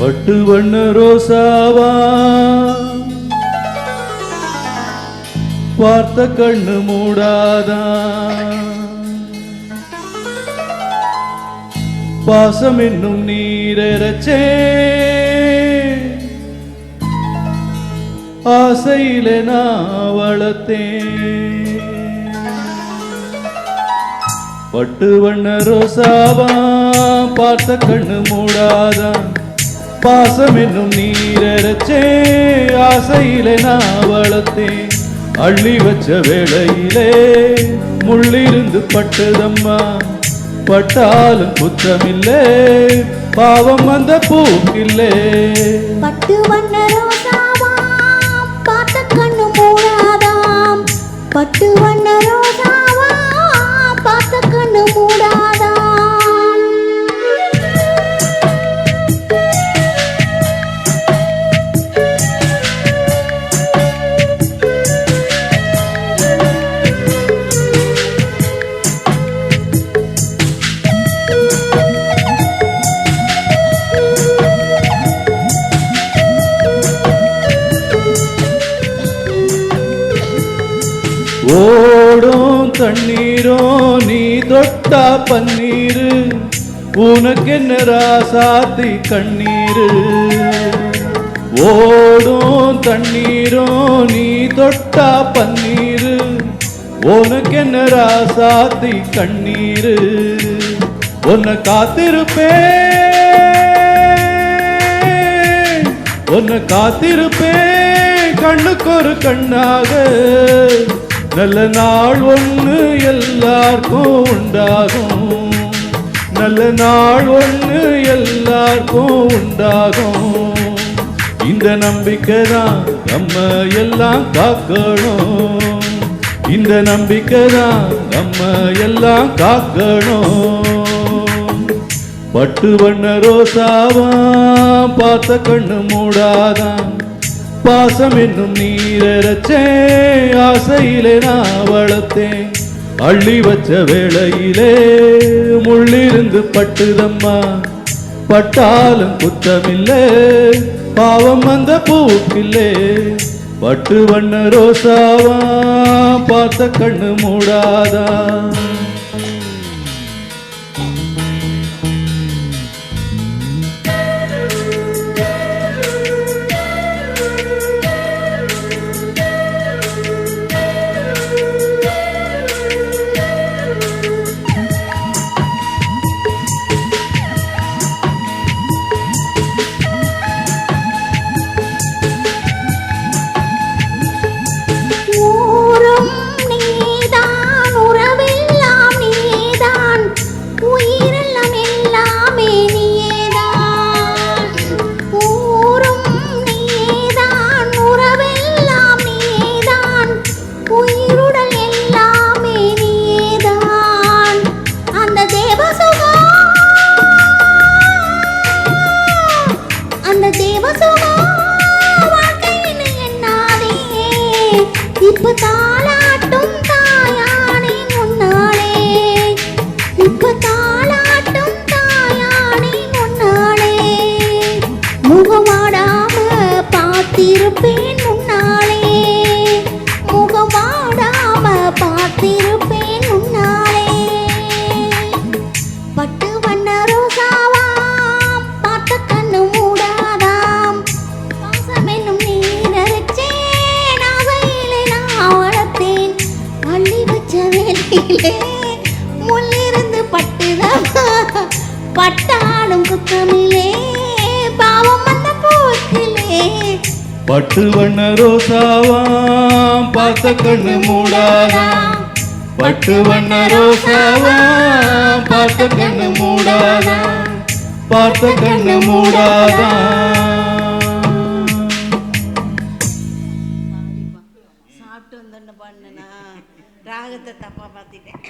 பட்டு வண்ண ரோசாவா பார்த்த கண்ணு மூடாதா பாசம் என்னும் நீரச்சே ஆசையிலே நான் வளர்த்தேன் பட்டு வண்ண ரோசாவா பார்த்த கண்ணு மூடாதா பாசம் என்னும் நீரச்சே ஆசையிலே நான் வளர்த்தேன் அள்ளி வச்ச வேளையிலே முள்ளிருந்து பட்டுதம்மா பட்டாலும் குற்றமில்லே பாவம் அந்த பூக்கில்லே பட்டு வண்ண ரோசாவா பார்த்த கண்ணு மூடாதாம் பட்டு வண்ண ரோசாவா பார்த்த கண்ணு மூடாதாம் ஓடும் தண்ணீரோ நீ தொட்டா பன்னீரு உனக்கென்ன ராசாத்தி கண்ணீரு ஓடும் தண்ணீரோ நீ தொட்டா பன்னீரு உனக்கென்ன ராசாத்தி கண்ணீரு உன்னை காத்திருப்பேன் கண்ணுக்கு ஒரு கண்ணாக நல்ல நாள் ஒன்று எல்லாருக்கும் உண்டாகும் நல்ல நாள் ஒன்று எல்லாருக்கும் உண்டாகும் இந்த நம்பிக்கை தான் நம்ம எல்லாம் காக்கணும் இந்த நம்பிக்கை தான் நம்ம எல்லாம் காக்கணும் பட்டு வண்ண ரோசாவா பார்த்த கண்ணு மூடாதான் பாசம் என்னும் நீரச்சே ஆசையிலே நான் வளர்த்தேன் அள்ளி வச்ச வேளையிலே முள்ளிருந்து பட்டுதம்மா பட்டாலும் குத்தமில்லே பாவம் அந்த பூக்கில்லே பட்டு வண்ண ரோசாவா பார்த்த கண்ணு மூடாதா இப்ப தாலாட்டும் தாயானே முன்னாலே இப்ப தாலாட்டும் தாயானே முன்னாலே முகமாடாம பார்த்திருப்பேன் முன்னாலே முகமாடாம பார்த்திருப்பேன் முன்னாலே பட்டு வண்ண ரோசாவா பார்த்த கண்ணு மூடாதாம் பாசம் என்னும் நீரச்சே அள்ளி வச்ச வேலையிலே முள்ளிருந்து பட்டுதம்மா பட்டாலும் குத்தமில்லே பாவம் அந்த போக்கிலே பட்டு வண்ண ரோசாவா பார்த்த கண்ணு மூடாதா பட்டு வண்ண ரோசாவா பார்த்த கண்ணு மூடாதா பார்த்த கண்ணு மூடாதா சாப்பிட்டு வந்து பண்ணனா ராகத்தை தப்பா பார்த்துட்டேன்.